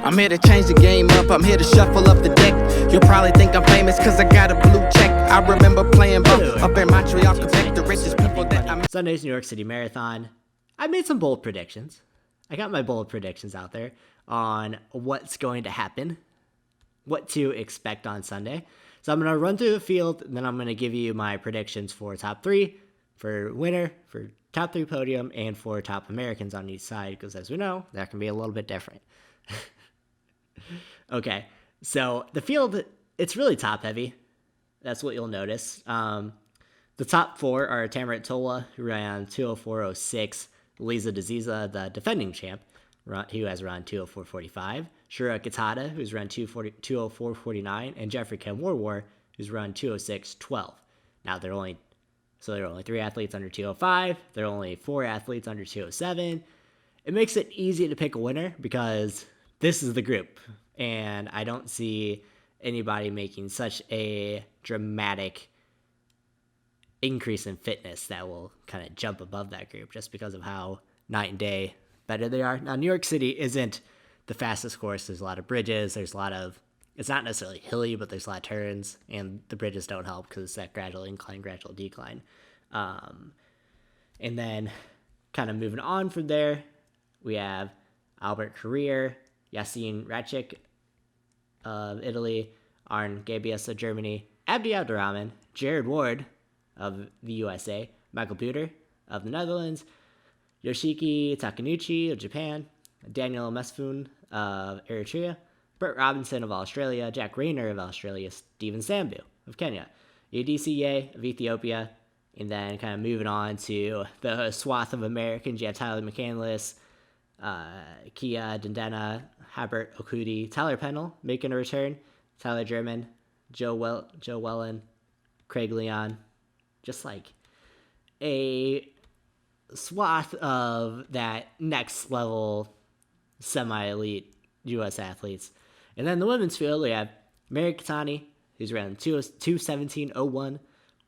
I'm here to change the game up, I'm here to shuffle up the deck. You'll probably think I'm famous cause I got a blue check. I remember playing ball up in Montreal, Quebec, the richest people that I met. Sunday's New York City Marathon. I made some bold predictions. I got my bold predictions out there on what's going to happen, what to expect on Sunday. So I'm going to run through the field, and then I'm going to give you my predictions for top three, for winner, for top three podium, and for top Americans on each side, because as we know, that can be a little bit different. Okay, so the field, it's really top heavy. That's what you'll notice. The top four are Tamarit Tola, who ran 204.06, Lisa Daziza, the defending champ, who has run 204.45, Shura Kitada, who's run 204.49, and Jeffrey Kamworwar, who's run 206.12. Now, there are only three athletes under 205. There are only four athletes under 207. It makes it easy to pick a winner because this is the group, and I don't see anybody making such a dramatic increase in fitness that will kind of jump above that group just because of how night and day better they are. Now, New York City isn't the fastest course. There's a lot of bridges. It's not necessarily hilly, but there's a lot of turns, and the bridges don't help because it's that gradual incline, gradual decline. And then kind of moving on from there, we have Albert Carrier, Yassine Ratchik of Italy, Arne Gabius of Germany, Abdi Abdurrahman, Jared Ward of the USA, Michael Buter of the Netherlands, Yoshiki Takanuchi of Japan, Daniel Mesfun of Eritrea, Burt Robinson of Australia, Jack Rayner of Australia, Stephen Sambu of Kenya, UDCA of Ethiopia, and then kind of moving on to the swath of Americans, you have Tyler McCandless, Kia Dendena, Habert Okudi, Tyler Pennell making a return, Tyler German, Joe Wellen, Craig Leon, just like a swath of that next level semi-elite U.S. athletes. And then the women's field, we have Mary Katani, who's around 217.01,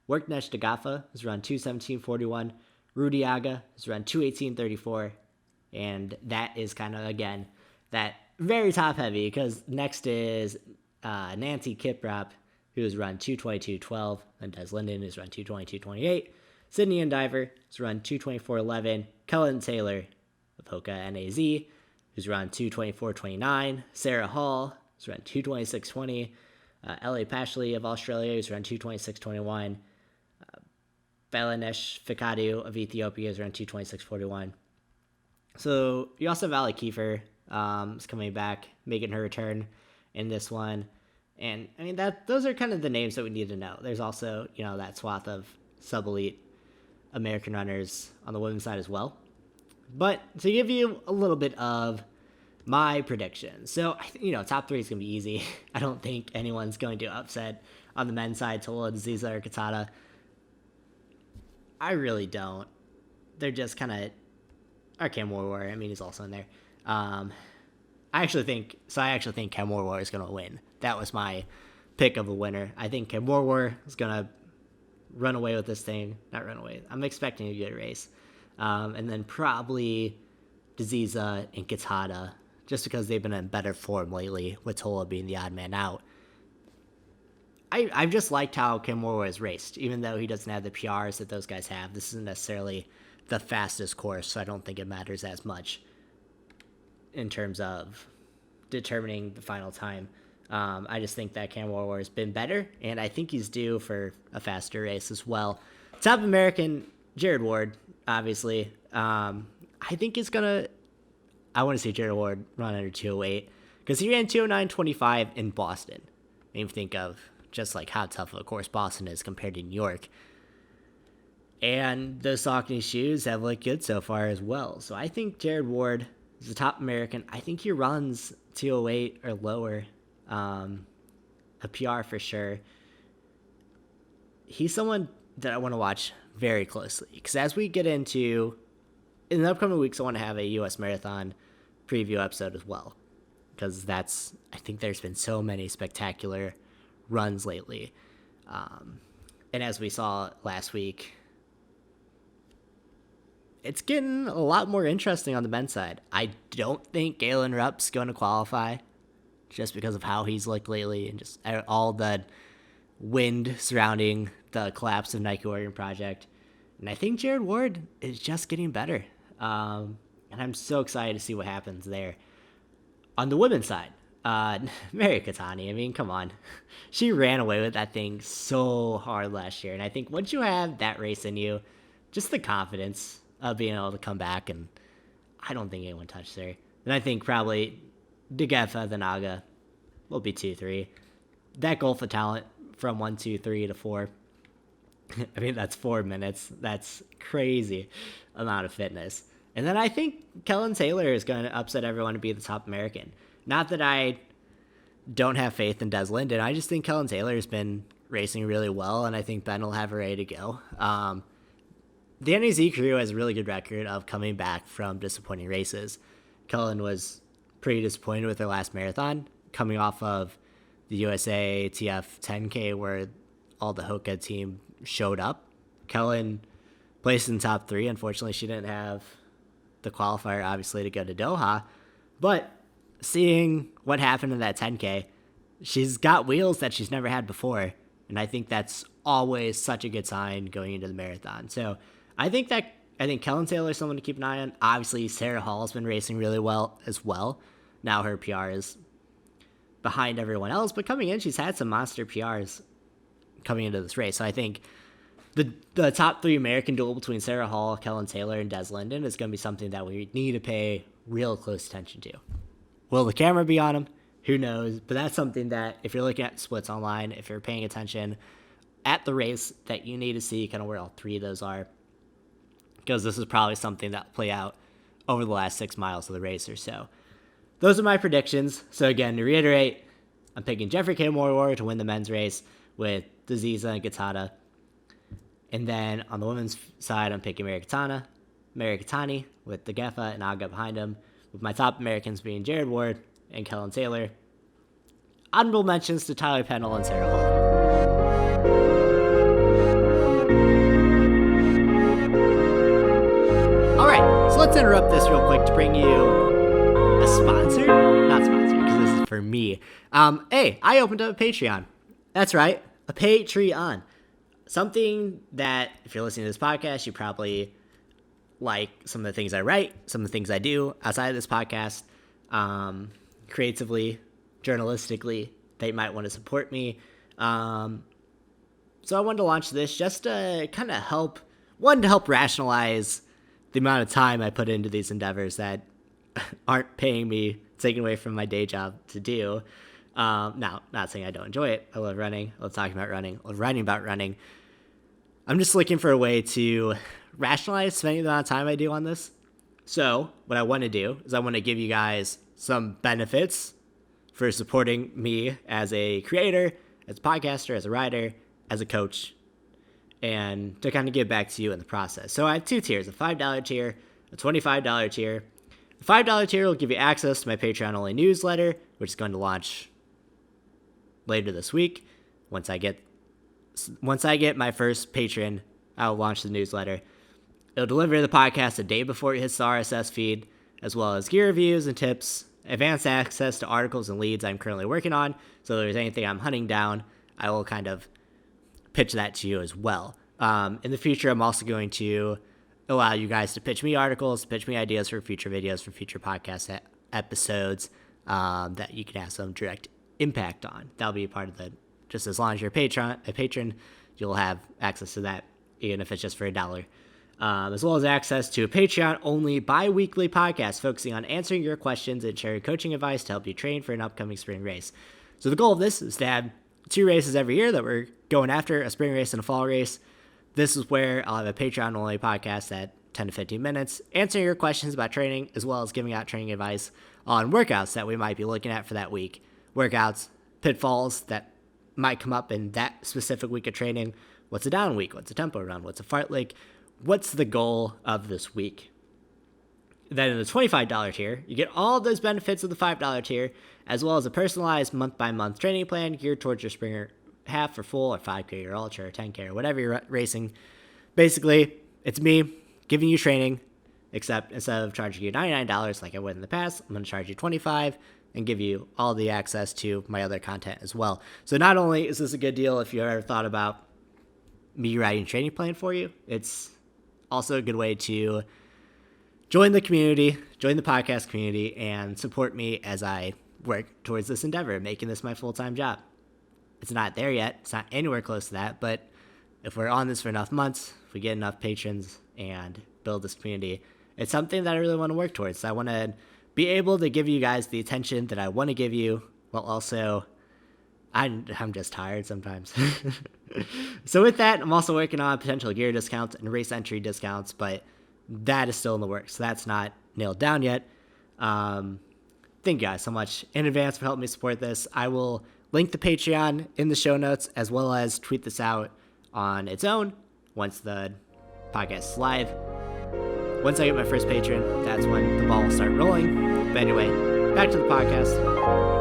Worknesh Dagafa, who's around 217.41, Rudy Aga, who's around 218.34, and that is kind of, again, that very top heavy, because next is Nancy Kiprop, who's run 222.12, and Des Linden, who's run 222.28, Sydney Endiver, who's run 224.11, Kellen Taylor of Hoka NAZ, who's run 224.29, Sarah Hall, who's run 226.20, Ellie Pashley of Australia, who's run 226.21, Balanesh Fikadu of Ethiopia, who's run 226.41. So you also have Ali Kiefer is coming back, making her return in this one. And I mean, those are kind of the names that we need to know. There's also, that swath of sub-elite American runners on the women's side as well. But to give you a little bit of my predictions. So, top three is going to be easy. I don't think anyone's going to upset on the men's side, Tola, Ziza, or Katada. I really don't. They're just kind of... Or Cam Warwar, he's also in there. I actually think Cam Warwar is going to win. That was my pick of a winner. I think Cam Warwar is going to run away with this thing. Not run away. I'm expecting a good race. And then probably Daziza and Katada, just because they've been in better form lately, with Tola being the odd man out. I've just liked how Cam Warwar has raced, even though he doesn't have the PRs that those guys have. This isn't necessarily the fastest course, so I don't think it matters as much in terms of determining the final time. I just think that Cam Warwar has been better, and I think he's due for a faster race as well. Top American, Jared Ward, obviously. I think he's going to... I want to see Jared Ward run under 208, because he ran 209.25 in Boston. And you think of just like how tough of a course Boston is compared to New York. And those Saucony shoes have looked good so far as well. So I think Jared Ward is the top American. I think he runs 208 or lower. A PR for sure. He's someone that I want to watch very closely. Because as we get into... In the upcoming weeks, I want to have a U.S. Marathon preview episode as well. Because I think there's been so many spectacular runs lately. And as we saw last week... It's getting a lot more interesting on the men's side. I don't think Galen Rupp's going to qualify just because of how he's looked lately and just all the wind surrounding the collapse of Nike Oregon Project. And I think Jared Ward is just getting better. And I'm so excited to see what happens there. On the women's side, Mary Katani, I mean, come on. She ran away with that thing so hard last year. And I think once you have that race in you, just the confidence of being able to come back, and I don't think anyone touched her. And I think probably Degefa, the Naga, will be 2-3. That gulf of talent from 1, 2, 3 to 4. I mean, that's 4 minutes. That's crazy amount of fitness. And then I think Kellen Taylor is going to upset everyone to be the top American. Not that I don't have faith in Des Linden. I just think Kellen Taylor has been racing really well, and I think Ben will have her ready to go. The NYC crew has a really good record of coming back from disappointing races. Kellen was pretty disappointed with her last marathon, coming off of the USA TF 10K where all the Hoka team showed up. Kellen placed in top 3. Unfortunately, she didn't have the qualifier, obviously, to go to Doha. But seeing what happened in that 10K, she's got wheels that she's never had before. And I think that's always such a good sign going into the marathon. So I think Kellen Taylor is someone to keep an eye on. Obviously, Sarah Hall's been racing really well as well. Now her PR is behind everyone else, but coming in, she's had some monster PRs coming into this race. So I think the top 3 American duel between Sarah Hall, Kellen Taylor, and Des Linden is going to be something that we need to pay real close attention to. Will the camera be on them? Who knows? But that's something that if you're looking at splits online, if you're paying attention at the race, that you need to see kind of where all 3 of those are. Because this is probably something that will play out over the last 6 miles of the race or so. Those are my predictions. So again, to reiterate, I'm picking Jeffrey K. Moore to win the men's race with Diziza and Gattata. And then on the women's side, I'm picking Mary Katani with the Gefa and Aga behind him, with my top Americans being Jared Ward and Kellen Taylor. Honorable mentions to Tyler Pennell and Sarah Hall. All right, so let's interrupt this real quick to bring you a sponsor. Not sponsor, because this is for me. Hey, I opened up a Patreon. That's right, a Patreon. Something that, if you're listening to this podcast, you probably like some of the things I write, some of the things I do outside of this podcast, creatively, journalistically, that you might want to support me. So I wanted to launch this just to kind of help rationalize the amount of time I put into these endeavors that aren't paying me, taking away from my day job to do. Now, not saying I don't enjoy it. I love running. I love talking about running. I love writing about running. I'm just looking for a way to rationalize spending the amount of time I do on this. So what I want to do is I want to give you guys some benefits for supporting me as a creator, as a podcaster, as a writer, as a coach, and to kind of give back to you in the process. So I have 2 tiers, a $5 tier, a $25 tier. The $5 tier will give you access to my Patreon-only newsletter, which is going to launch later this week. Once I get my first patron, I'll launch the newsletter. It'll deliver the podcast a day before it hits the RSS feed, as well as gear reviews and tips, advanced access to articles and leads I'm currently working on. So if there's anything I'm hunting down, I will kind of pitch that to you as well. In the future, I'm also going to allow you guys to pitch me articles, pitch me ideas for future videos, for future podcast episodes that you can have some direct impact on. That'll be a part of just as long as you're a patron, you'll have access to that, even if it's just for $1. As well as access to a Patreon-only bi-weekly podcast focusing on answering your questions and sharing coaching advice to help you train for an upcoming spring race. So the goal of this is to have 2 races every year that we're going after, a spring race and a fall race. This is where I'll have a Patreon-only podcast at 10 to 15 minutes, answering your questions about training, as well as giving out training advice on workouts that we might be looking at for that week. Workouts, pitfalls that might come up in that specific week of training. What's a down week? What's a tempo run? What's a fartlek? What's the goal of this week? Then in the $25 tier, you get all those benefits of the $5 tier, as well as a personalized month-by-month training plan geared towards your spring half or full or 5K or ultra or 10K or whatever you're racing. Basically, it's me giving you training, except instead of charging you $99 like I would in the past, I'm going to charge you $25 and give you all the access to my other content as well. So not only is this a good deal if you ever thought about me writing a training plan for you, it's also a good way to join the community, join the podcast community, and support me as I work towards this endeavor, making this my full-time job. It's not there yet. It's not anywhere close to that, but if we're on this for enough months, if we get enough patrons and build this community, it's something that I really want to work towards. I want to be able to give you guys the attention that I want to give you, while also I'm just tired sometimes. So with that, I'm also working on potential gear discounts and race entry discounts, but that is still in the works. So that's not nailed down yet. Thank you guys so much in advance for helping me support this. I will link the Patreon in the show notes, as well as tweet this out on its own once the podcast is live. Once I get my first patron, that's when the ball will start rolling. But anyway, back to the podcast.